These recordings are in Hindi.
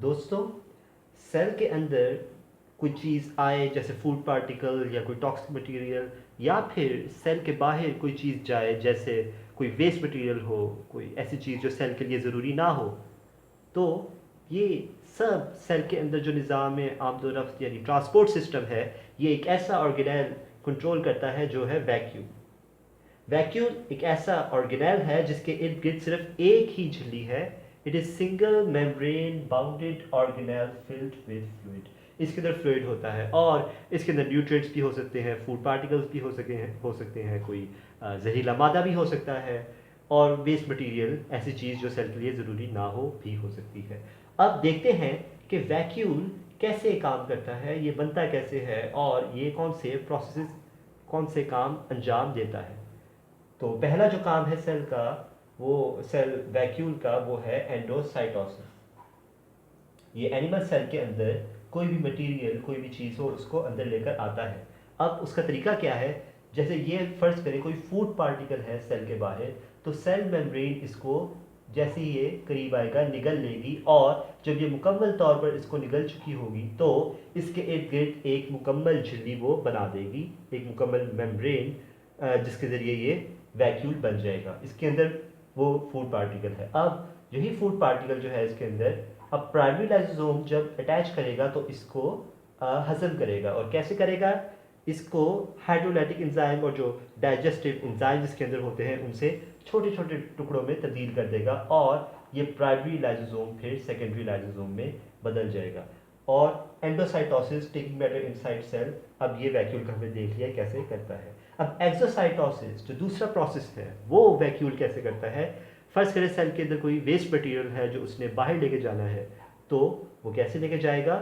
दोस्तों, सेल के अंदर कोई चीज़ आए जैसे फूड पार्टिकल या कोई टॉक्सिक मटेरियल, या फिर सेल के बाहर कोई चीज़ जाए जैसे कोई वेस्ट मटेरियल हो, कोई ऐसी चीज़ जो सेल के लिए ज़रूरी ना हो, तो ये सब सेल के अंदर जो निज़ाम है आमदोरफ्त यानी ट्रांसपोर्ट सिस्टम है, ये एक ऐसा ऑर्गेनेल कंट्रोल करता है जो है वैक्यूम। वैक्यूल एक ऐसा ऑर्गेनेल है जिसके इर्द गिर्द सिर्फ एक ही झिल्ली है। It is single membrane bounded organelle filled with fluid. इसके अंदर फ्लूइड होता है और इसके अंदर न्यूट्रिएंट्स भी हो सकते हैं, फूड पार्टिकल्स भी हो सकते हैं, कोई जहरीला मादा भी हो सकता है, और वेस्ट मटेरियल ऐसी चीज़ जो सेल के लिए ज़रूरी ना हो भी हो सकती है। अब देखते हैं कि वैक्यूल कैसे काम करता है, ये बनता कैसे है और ये कौन से प्रोसेस, कौन से काम अंजाम देता है। तो पहला जो काम है सेल का, वो सेल वैक्यूल का, वो है एंडोसाइटोसिस। ये एनिमल सेल के अंदर कोई भी मटेरियल, कोई भी चीज़ हो, उसको अंदर लेकर आता है। अब उसका तरीका क्या है, जैसे ये फर्ज करें कोई फूड पार्टिकल है सेल के बाहर, तो सेल मेम्ब्रेन इसको जैसे ही ये करीब आएगा निगल लेगी, और जब ये मुकम्मल तौर पर इसको निगल चुकी होगी तो इसके इर्द गिर्द एक मुकम्मल झिल्ली वो बना देगी, एक मुकम्मल मेम्ब्रेन, जिसके ज़रिए ये वैक्यूल बन जाएगा। इसके अंदर वो फूड पार्टिकल है। अब यही फूड पार्टिकल जो है इसके अंदर, अब प्राइमरी लाइसोसोम जब अटैच करेगा तो इसको हजम करेगा। और कैसे करेगा, इसको हाइड्रोलाइटिक एंजाइम और जो डाइजेस्टिव एंजाइम जिसके अंदर होते हैं उनसे छोटे छोटे टुकड़ों में तब्दील कर देगा, और ये प्राइमरी लाइसोसोम फिर सेकेंडरी लाइसोसोम में बदल जाएगा। और endocytosis taking matter inside cell, अब ये वैक्यूल का हमने देख लिया कैसे करता है। अब एक्सोसाइटोसिस जो दूसरा प्रोसेस है, वो वैक्यूल कैसे करता है। फर्स्ट करें सेल के अंदर कोई वेस्ट मटेरियल है जो उसने बाहर लेके जाना है, तो वो कैसे लेके जाएगा।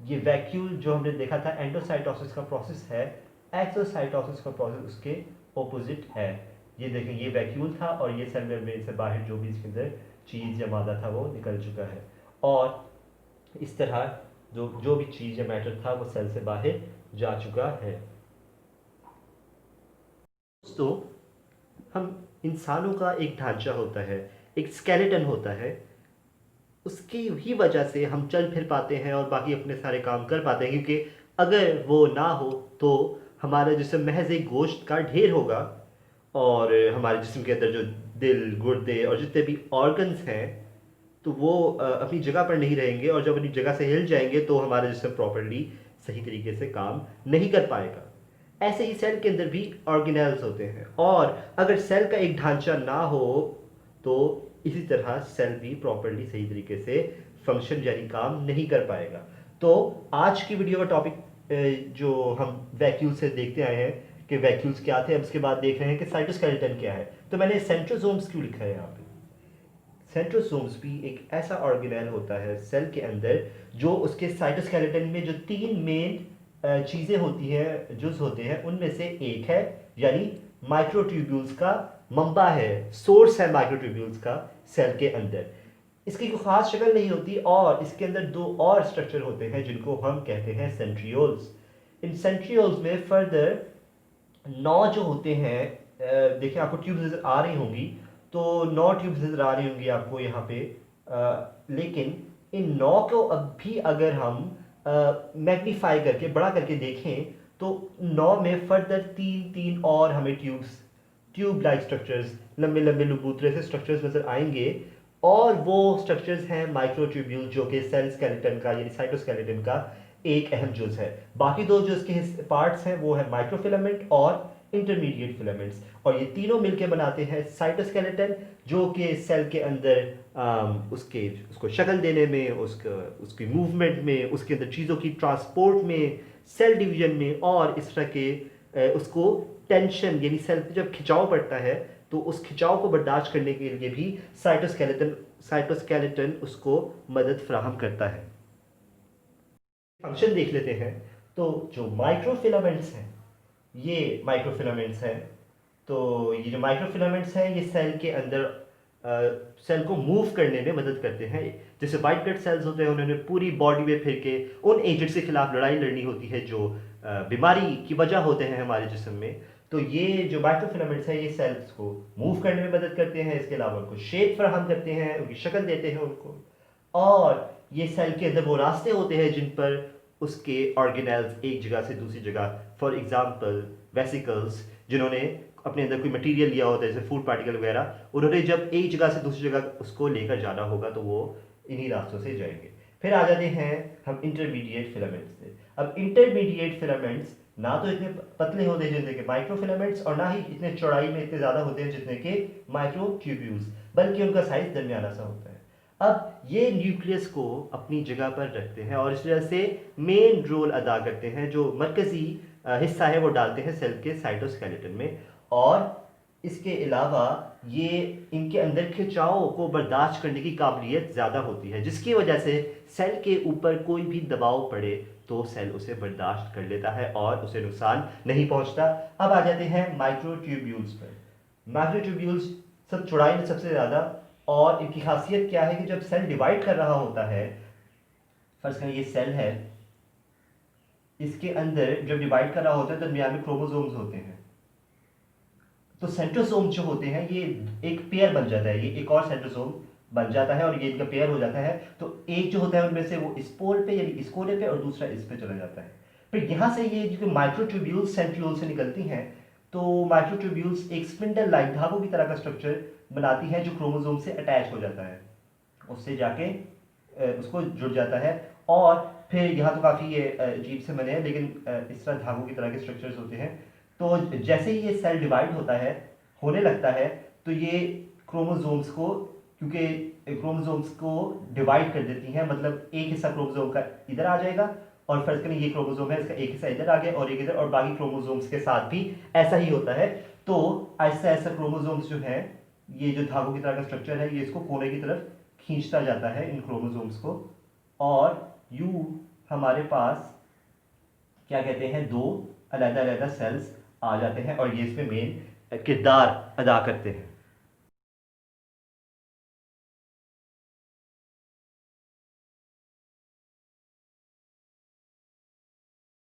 ये वैक्यूल जो हमने देखा था एंडोसाइटोसिस का प्रोसेस है, एक्सोसाइटोसिस का प्रोसेस उसके ऑपोजिट है। ये देखें, ये वैक्यूल था और ये सेल मेम्ब्रेन से बाहर जो भी इसके अंदर चीज़ या मादा था वो निकल चुका है, और इस तरह जो जो भी चीज़ या मैटर था वो सेल से बाहर जा चुका है। दोस्तों, हम इंसानों का एक ढांचा होता है, एक स्केलेटन होता है, उसकी ही वजह से हम चल फिर पाते हैं और बाकी अपने सारे काम कर पाते हैं, क्योंकि अगर वो ना हो तो हमारा जिस्म महज एक गोश्त का ढेर होगा, और हमारे जिस्म के अंदर जो दिल, गुर्दे और जितने भी ऑर्गन्स हैं, तो वो अपनी जगह पर नहीं रहेंगे, और जब अपनी जगह से हिल जाएंगे तो हमारा जिस्म प्रॉपरली सही तरीके से काम नहीं कर पाएगा। ऐसे ही सेल के अंदर भी ऑर्गेनेल्स होते हैं, और अगर सेल का एक ढांचा ना हो तो इसी तरह सेल भी प्रॉपरली सही तरीके से फंक्शन यानी काम नहीं कर पाएगा। तो आज की वीडियो का टॉपिक जो हम वैक्यूल से देखते आए हैं कि वैक्यूल्स क्या थे, अब इसके बाद देख रहे हैं कि साइटोस्केलेटन क्या है। तो मैंने सेंट्रोसोम्स क्यों लिखा है यहाँ पे। सेंट्रोसोम्स भी एक ऐसा ऑर्गेनेल होता है सेल के अंदर जो उसके साइटोस्केलेटन में जो तीन मेन चीज़ें होती हैं, जुज होते हैं, उनमें से एक है, यानी माइक्रोट्यूब्यूल्स का मंबा है, सोर्स है माइक्रोट्यूब्यूल्स का सेल के अंदर। इसकी कोई खास शक्ल नहीं होती, और इसके अंदर दो और स्ट्रक्चर होते हैं जिनको हम कहते हैं सेंट्रियोल्स। इन सेंट्रियोल्स में फर्दर 9 जो होते हैं, देखिए आपको ट्यूब्स नजर आ रही होंगी, तो 9 ट्यूब्स नजर आ रही होंगी आपको यहाँ पे, लेकिन इन 9 को अब भी अगर हम मैग्नीफाई करके बड़ा करके देखें तो 9 में फर्दर तीन तीन और हमें ट्यूब लाइक स्ट्रक्चर्स, लंबे लंबे लुबूतरे से स्ट्रक्चर्स नजर आएंगे, और वो स्ट्रक्चर्स हैं माइक्रोट्यूब्यूल जो कि सेल स्केलेटन का यानी साइटोस्केलेटन का एक अहम जुज है। बाकी दो जो इसके पार्ट्स हैं वो है माइक्रोफिलामेंट और इंटरमीडिएट फिलामेंट्स, और ये तीनों मिलकर बनाते हैं साइटोस्केलेटन, जो कि सेल के अंदर उसको शक्ल देने में, उसकी मूवमेंट में, उसके अंदर चीज़ों की ट्रांसपोर्ट में, सेल डिवीजन में, और इस तरह के उसको टेंशन यानी सेल पे जब खिंचाव पड़ता है तो उस खिंचाव को बर्दाश्त करने के लिए भी साइटोस्केलेटन उसको मदद फ्राहम करता है। फंक्शन देख लेते हैं। तो जो माइक्रोफिलामेंट्स हैं, ये माइक्रोफिलामेंट्स हैं। तो ये जो माइक्रोफिलामेंट्स हैं ये सेल के अंदर सेल को मूव करने में मदद करते हैं। जैसे वाइट ब्लड सेल्स होते हैं, उन्होंने पूरी बॉडी में फिर के उन एजेंट्स के खिलाफ लड़ाई लड़नी होती है जो बीमारी की वजह होते हैं हमारे जिस्म में। तो ये जो माइक्रोफिलामेंट्स हैं ये सेल्स को मूव करने में मदद करते हैं, इसके अलावा उनको शेप फराहम करते हैं, उनकी शक्ल देते हैं उनको, और ये सेल के अंदर वो रास्ते होते हैं जिन पर उसके ऑर्गेनेल्स एक जगह से दूसरी जगह, फॉर एग्जांपल वेसिकल्स, जिन्होंने अपने अंदर कोई मटेरियल लिया होता है जैसे फूड पार्टिकल वगैरह, उन्होंने जब एक जगह से दूसरी जगह उसको लेकर जाना होगा तो वो इन्हीं रास्तों से जाएंगे। फिर आ जाते हैं हम इंटरमीडिएट फिलामेंट्स से। अब इंटरमीडिएट फिलामेंट्स ना तो इतने पतले होते हैं जितने के माइक्रोफिलामेंट्स, और ना ही इतने चौड़ाई में इतने ज़्यादा होते हैं जितने के माइक्रोट्यूब्यूल्स, बल्कि उनका साइज दरमियाना सा होता है। अब ये न्यूक्लियस को अपनी जगह पर रखते हैं और इस वजह से मेन रोल अदा करते हैं, जो मरकजी हिस्सा है वो डालते हैं सेल के साइटोस्केलेटन में। और इसके अलावा ये इनके अंदर खिंचाव को बर्दाश्त करने की काबिलियत ज़्यादा होती है, जिसकी वजह से सेल के ऊपर कोई भी दबाव पड़े तो सेल उसे बर्दाश्त कर लेता है और उसे नुकसान नहीं पहुंचता। अब आ जाते हैं माइक्रोट्यूब्यूल्स पर। माइक्रोट्यूब्यूल्स सब चौड़ाई में सबसे ज़्यादा, और इनकी खासियत क्या है कि जब सेल डिवाइड कर रहा होता है, फर्स्ट करें ये सेल है, इसके अंदर जब डिवाइड कर रहा होता है तो दरमियान में क्रोमोसोम्स होते हैं, तो सेंट्रोसोम जो होते हैं ये एक पेयर बन जाता है, ये एक और सेंट्रोसोम बन जाता है और ये इनका पेयर हो जाता है। तो एक जो होता है उनमें से वो इस पोल पे यानी इस कोने पे और दूसरा इस पे चला जाता है। फिर यहाँ से ये जो माइक्रोट्यूब्यूल्स सेंट्रियोल से निकलती हैं, तो माइक्रोट्यूब्यूल्स एक स्पिंडल लाइक धागों की तरह का स्ट्रक्चर बनाती है जो क्रोमोसोम से अटैच हो जाता है, उससे जाके उसको जुड़ जाता है। और फिर यहाँ तो काफ़ी ये अजीब से बने हैं, लेकिन इस तरह धागों की तरह के स्ट्रक्चर्स होते हैं। तो जैसे ही ये सेल डिवाइड होता है, होने लगता है, तो ये क्रोमोसोम्स को, क्योंकि क्रोमोसोम्स को डिवाइड कर देती हैं, मतलब एक हिस्सा क्रोमोसोम का इधर आ जाएगा और फर्ज करें ये क्रोमोसोम है, इसका एक हिस्सा इधर आ गया और एक इधर, और बाकी क्रोमोसोम्स के साथ भी ऐसा ही होता है। तो ऐसा ऐसा क्रोमोसोम्स जो है, ये जो धागों की तरह का स्ट्रक्चर है, ये इसको कोने की तरफ खींचता जाता है इन क्रोमोसोम्स को, और यूं हमारे पास क्या कहते हैं, दो अलग अलग सेल्स आ जाते हैं और ये इसमें मेन किरदार अदा करते हैं।